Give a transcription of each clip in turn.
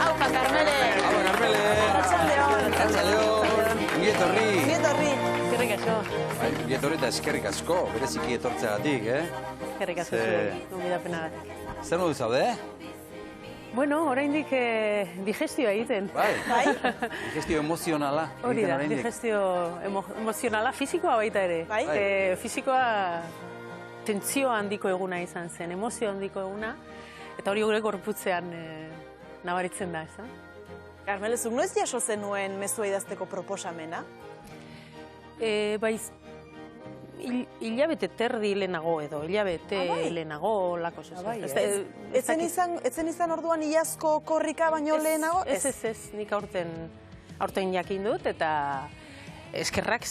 Aupa, Carmele! Aupa, Carmele! Arratsaldeon! Ongi etorri! Ongi etorri! Eskerrik asko. Ongi etorri eta eskerrik asko, bereziki etortzeagatik, Eskerrik asko zuen, gonbidapenagatik. Zer modu zaude? Bueno, oraindik digestioa egiten. Bai? Digestio emozionala. Hori da, digestio emozionala, fisikoa baita ere. Bai? Fisikoa tentsio handiko eguna izan zen, emozio handiko eguna, eta hori gure gorputzean nabaritzen da, ez da? Carmele, zuk noiz jaso zenuen mezua idazteko proposamena? Baiz, hilabete terdi lehenago edo, hilabete lehenago lako zezen. Etzen izan orduan iazko korrika baino lehenago? Ez, nik aurten jakin dut, eta eskerrak,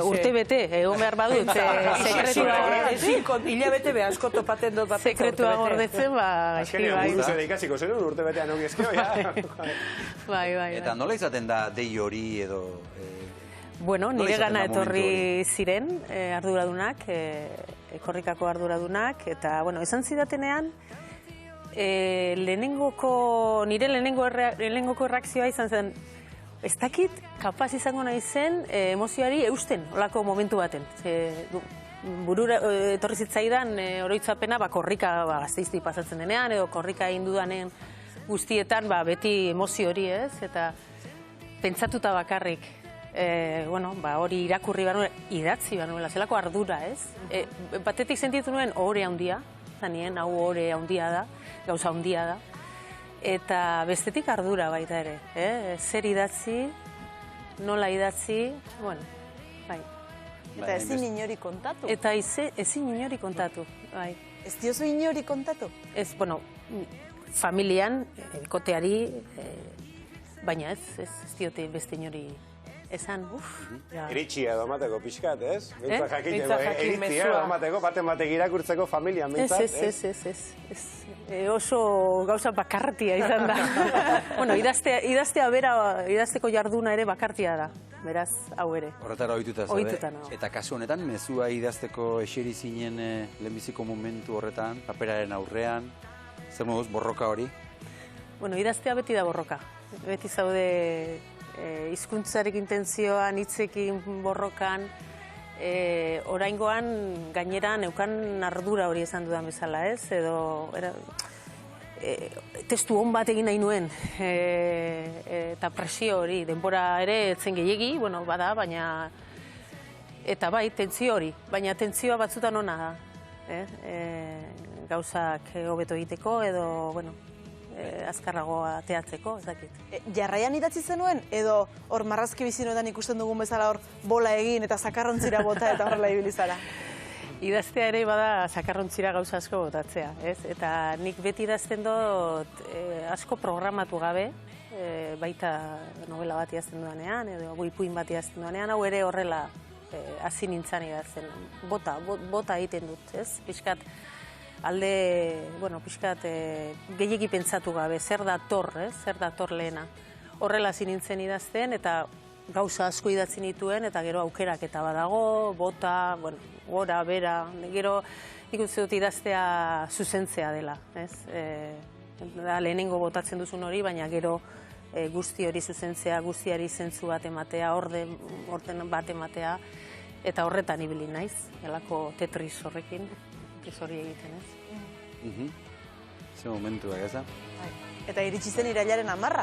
urte bete, egon behar badut, sekretua gordetzen. Hilabete asko topaten dut. Sekretua gordetzen, Azkenean buruz ere ikasiko zenun, urte betean ongi eskio, Bai. Eta nola izaten da dei hori edo... Bueno, nire gana etorri ziren arduradunak, korrikako arduradunak, eta, bueno, esan zidatenean, nire lehenengoko erreakzioa izan zen, ez dakit, kapaz izango nahi zen emozioari eusten, olako momentu baten. Burura etorri zitzaidan oroitzapena korrika Gasteizti pasatzen denean, edo korrika egin dudanen guztietan beti emozio hori ez, eta pentsatuta bakarrik, hori irakurri banuela, idatzi banuela, zelako ardura ez. Batetik sentitu nuen ohore handia, zanien, hau ohore handia da, gauza handia da, eta bestetik ardura baita ere, zer idatzi, nola idatzi, bai. Eta ezin inori kontatu? Eta ezin inori kontatu, bai. Ez diozu inori kontatu? Ez, familian, bikoteari, baina ez diote beste inori esan, Iritxia edo amateko pixkat, ez? Bintzak jakiteko, iritxia edo amateko, batek irakurtzeko familian, bintzat, ez? Oso gauza bakartia izan da. Idazteko jarduna ere bakartia da, beraz, hau ere. Horretara ohituta zaude. Eta kasu honetan, mezua idazteko eseri zinen lehenbiziko momentu horretan, paperaren aurrean, zer moduz, borroka hori? Idaztea beti da borroka. Beti zaude hizkuntzarekin tentzioan, hitzekin borrokan, oraingoan gainera neukan ardura hori esan dudan bezala, ez? Edo testu on bat egin nahi nuen, eta presio hori, denbora ere etzen gehiegi, bada, baina eta bai, tentzio hori, baina tentzioa batzutan ona da, gauzak hobeto egiteko edo, azkarrago ateatzeko, ez dakit. Jarraian idatzi zenuen, edo hor marrazki bizinoetan ikusten dugun bezala hor bola egin eta sakarrontzira bota eta horrela ibilizara? Idaztea ere bada sakarrontzira gauza asko botatzea, ez? Eta nik beti idazten dut asko programatu gabe, baita novela bat idazten dudanean, edo ipuin bat idazten dudanean, hau ere horrela hasi nintzan idazten. Bota egiten dut, ez? Pixkat, pixkat gehiegi pentsatu gabe, zer dator lehena. Horrela hasi nintzen idazten, eta gauza asko idatzi nituen, eta gero aukerak eta badago, bota, gora, bera, gero nik uste dut idaztea zuzentzea dela, ez? Lehenengo botatzen duzun hori, baina gero guzti hori zuzentzea, guztiari zentzu bat ematea, orden bat ematea, eta horretan ibili naiz, elako Tetris horrekin. Hori egiten, ez? Ze momentuak, ez da? Eta iritsi zen irailaren 10.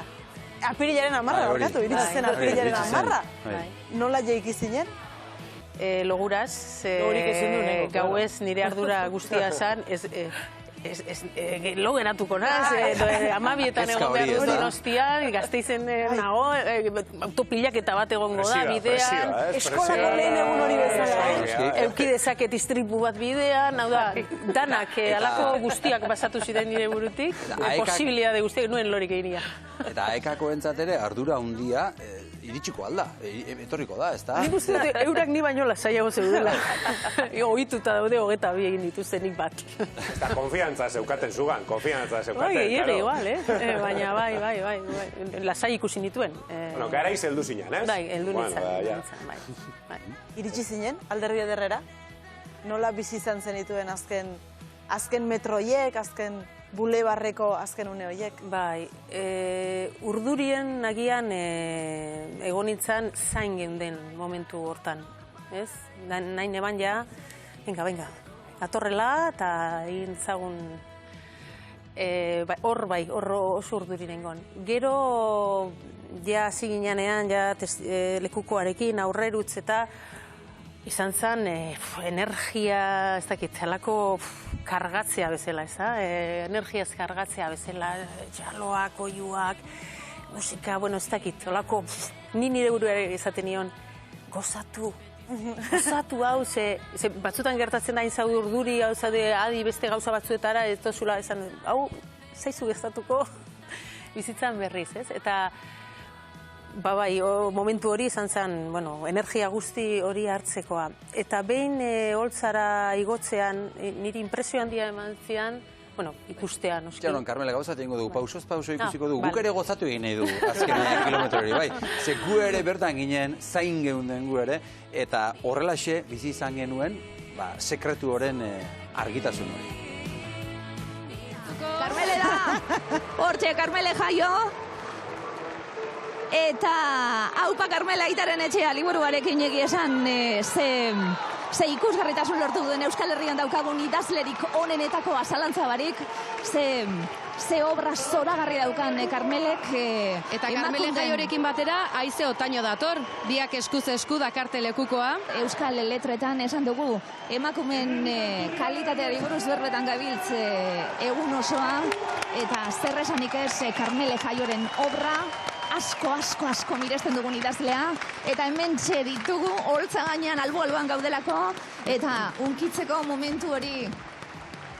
Apirilaren 10, barkatu, iritsi zen apirilaren 10. Nola jaiki zinen? Loguraz, gauez nire ardura guztia zan, lo geratuko naz, amabietan egon behar dut Donostian, Gasteizen nago, autopilaketa bat egongo da bidean, eskolako lehen egun hori bezala. Euki dezaket istripu bat bidean, hau da, danak alako guztiak basatu ziren nire burutik, posibilia de guztiak nuen lorik eginia. Eta aekako entzat ere, ardura hundia, iritsiko alda, etorriko da, ez da? Nik uste dut, eurak ni baino lasaiago zeudela. Ohituta daude 22 egin dituzten nik bat. Ez da, konfiantza zeukaten zugan, konfiantza zeukaten. Gehiago igual, baina bai, lasai ikusi nituen. Garaiz heldu zinen, ez? Bai, heldu nintzen, bai. Iritsi zinen, Alderdi Ederrera? Nola bizi izan zenituen azken metroiek, azken bulebarreko azken une horiek? Bai, urdurien agian egonitzan zain geunden momentu hortan, ez? Nahi neban ja, venga, atorrela eta egin zagun hor oso urdurien egon. Gero, ja hasi ginean, ja lekukoarekin aurrerutz eta izan zen energia, ez dakit, zelako kargatzea bezala, ez da? Energiaz kargatzea bezala, txaloak, oiuak, musika, bueno, ez dakit, olako, ni nire buruare izaten nion, gozatu hau, ze batzutan gertatzen da inzau urduri, hau zade adi beste gauza batzuetara, ez tozula esan, hau, zaizu gestatuko bizitzan berriz, ez? Eta bai, momentu hori izan zen, bueno, energia guzti hori hartzekoa. Eta behin holtzara igotzean, niri impresio handia eman zian, bueno, ikustean, noski. Jaron, Carmela, gauza tengo dugu, pausoz pauso ikusiko dugu. Guk ere gozatu egin nahi dugu, azken kilometro hori, bai. Ze gu ere bertan ginen, zain geunden gu ere, eta horrelaxe bizi izan genuen, sekretu horren argitasun hori. Carmele da! Hortxe, Carmele jaio! Eta haupa Carmela aitaren etxea liburuarekin egia esan ze ikusgarritasun lortu duen Euskal Herrian daukagun idazlerik onenetako azalantza barik, ze obra zoragarri daukan Carmelek. Eta Carmele jaiorekin batera, Aize Otaño dator, biak eskuz esku dakarte lekukoa. Euskal letretan esan dugu, emakumen kalitateari buruz berbetan gabiltz egun osoa, eta zer esanik ez Carmele jaioren obra, asko miresten dugun idazlea, eta hemen ditugu, holtza gainean albo-alboan gaudelako, eta unkitzeko momentu hori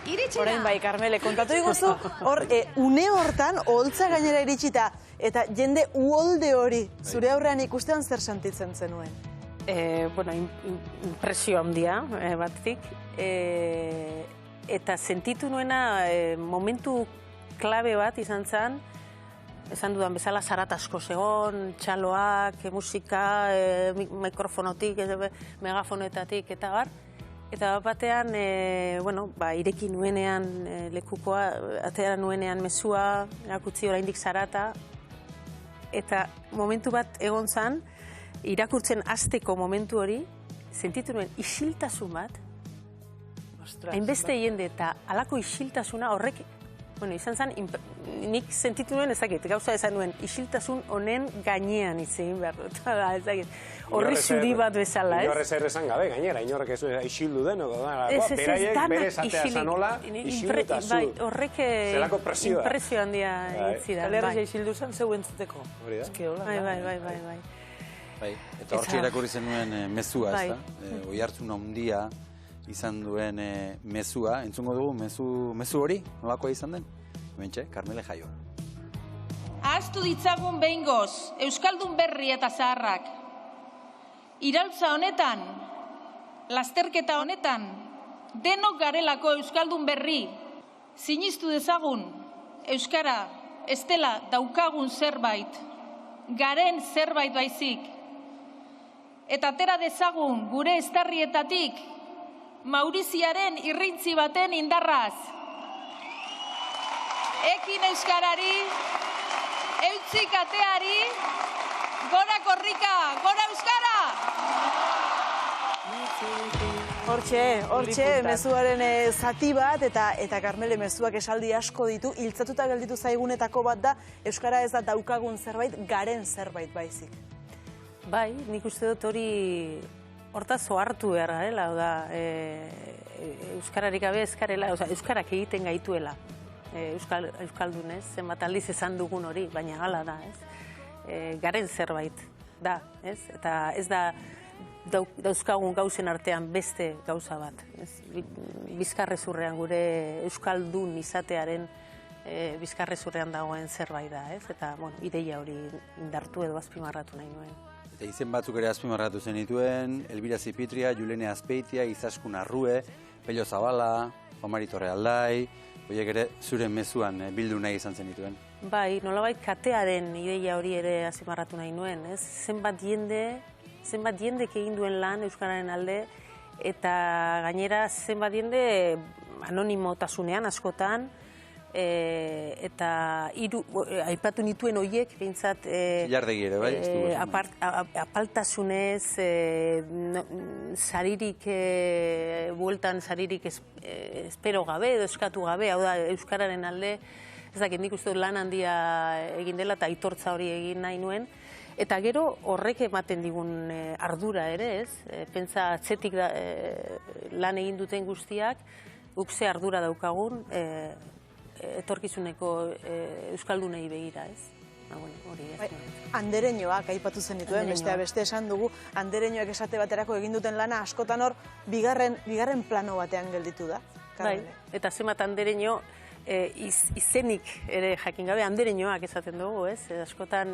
iritsira. Orain bai, Carmele, kontatu iguzu, une hortan, holtza gainera iritsita, eta jende uholde hori, zure aurrean ikustean zer sentitzen zenuen? Bueno, impresio handia, batik, eta sentitu nuena momentu klabe bat izan zen, esan dudan bezala zarat asko zegoen, txaloak, musika, mikrofonotik, megafonetatik eta bar. Eta batean, ireki nuenean lekukoa, atera nuenean mezua, erakutzi oraindik zarata. Eta momentu bat egon zen, irakurtzen hasteko momentu hori, sentitu nuen isiltasun bat, hainbeste jende eta halako isiltasuna horrek, izan zen, nik sentitu nuen ezakit, gauza esan nuen, isiltasun honen gainean izan behar dut, ezakit, horri zuri bat bezala, ez? Inorrez errezan gabe, gainera, inorrek ez isildu den, beraiek bere esatea zanola, isildu eta zu. Horrek impresio handia itzidan. Alergia isildu zen, zeu entzuteko. Bai. Eta hortxe irakurri zenuen mezua, ez da? Oihartzun handia izan duen mezua. Entzungo dugu, mezu hori, nolakoa izan den? Hementxe, Carmele jaio. Ahaztu ditzagun behingoz, Euskaldun berri eta zaharrak. Iraultza honetan, lasterketa honetan, denok garelako Euskaldun berri. Sinistu dezagun, Euskara, ez dela daukagun zerbait, garen zerbait baizik. Eta atera dezagun gure estarrietatik, Mauriziaren irrintzi baten indarraz. Ekin euskarari, eutzik ateari, gora korrika, gora euskara! Hortxe, mezuaren zati bat, eta Carmele mezuak esaldi asko ditu, hiltzatuta gelditu zaigunetako bat da, euskara ez da daukagun zerbait, garen zerbait baizik. Bai, nik uste dut hori hortaz ohartu behar garela, euskararik gabe ezkarela, euskarak egiten gaituela, euskaldunez, zenbat aldiz esan dugun hori, baina hala da, ez? Garen zerbait da, ez? Eta ez da dauzkagun gauzen artean beste gauza bat, ez? Bizkarrezurrean gure euskaldun izatearen bizkarrezurrean dagoen zerbait da, ez? Eta, ideia hori indartu edo azpimarratu nahi nuen. Eta izen batzuk ere azpimarratu zenituen, Elbira Zipitria, Julene Azpeitia, Izaskun Arrue, Pello Zabala, Omari Torrealdai, horiek ere zure mezuan bildu nahi izan zenituen. Bai, nolabait katearen ideia hori ere azpimarratu nahi nuen, ez? Zenbat jendek egin duen lan euskararen alde, eta gainera zenbat jende anonimotasunean askotan, eta aipatu nituen horiek, behintzat... Zilardegi ere, bai? Apaltasunez, saririk, bueltan saririk espero gabe, edo eskatu gabe, hau da, euskararen alde, ez dakit nik uste lan handia egin dela eta aitortza hori egin nahi nuen. Eta gero horrek ematen digun ardura ere, ez? Pentsa atzetik lan egin duten guztiak, guk ze ardura daukagun, etorkizuneko euskaldunei begira, ez? Hori ez. Andereñoak aipatu zen dituen, beste esan dugu, andereñoak esate baterako egin duten lana askotan hor, bigarren plano batean gelditu da. Bai, eta zenbat andereño, izenik ere jakin gabe, andereñoak esaten dugu, ez? Askotan,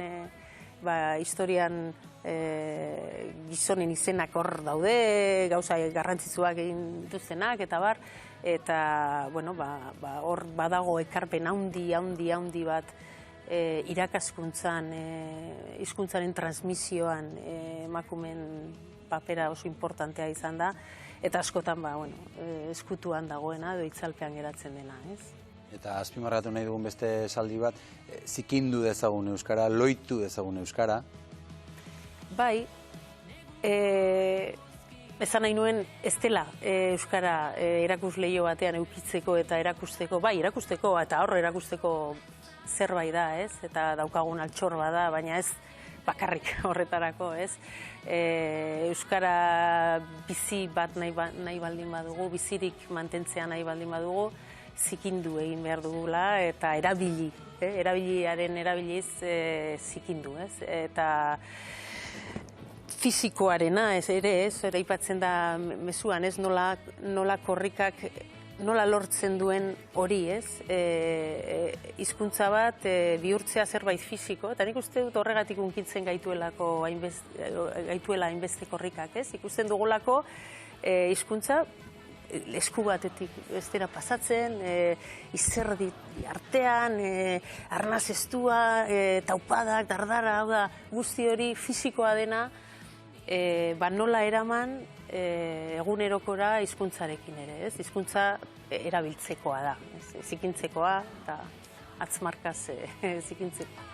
historian gizonen izenak hor daude, gauza garrantzitsuak egin dituztenak, eta bar, eta, bueno, hor badago ekarpen handi bat irakaskuntzan, hizkuntzaren transmisioan emakumeen papera oso importantea izan da, eta askotan, eskutuan dagoena, edo itzalpean geratzen dena, ez? Eta azpimarratu nahi dugun beste esaldi bat, zikindu dezagun euskara, loitu dezagun euskara. Bai, esan nahi nuen ez dela euskara erakusleio batean eukitzeko eta erakusteko, bai, erakusteko eta horre erakusteko zerbait da, ez? Eta daukagun altxor bada, baina ez bakarrik horretarako, ez? Euskara bizi bat nahi baldin badugu, bizirik mantentzea nahi baldin badugu, zikindu egin behar dugula eta erabiliz zikindu, ez? Eta fizikoarena ere, aipatzen da mezuan, ez? Nola korrikak, nola lortzen duen hori, ez? Hizkuntza bat bihurtzea zerbait fiziko, eta nik uste dut horregatik unkitzen gaituela hainbeste korrikak, ez? Ikusten dugulako hizkuntza esku batetik ez dira pasatzen, izerdi artean, arnaz estua, taupadak, dardara, hau da, guzti hori fisikoa dena, nola eraman egunerokora hizkuntzarekin ere, ez? Hizkuntza erabiltzekoa da, zikintzekoa eta atzmarkaz zikintzekoa.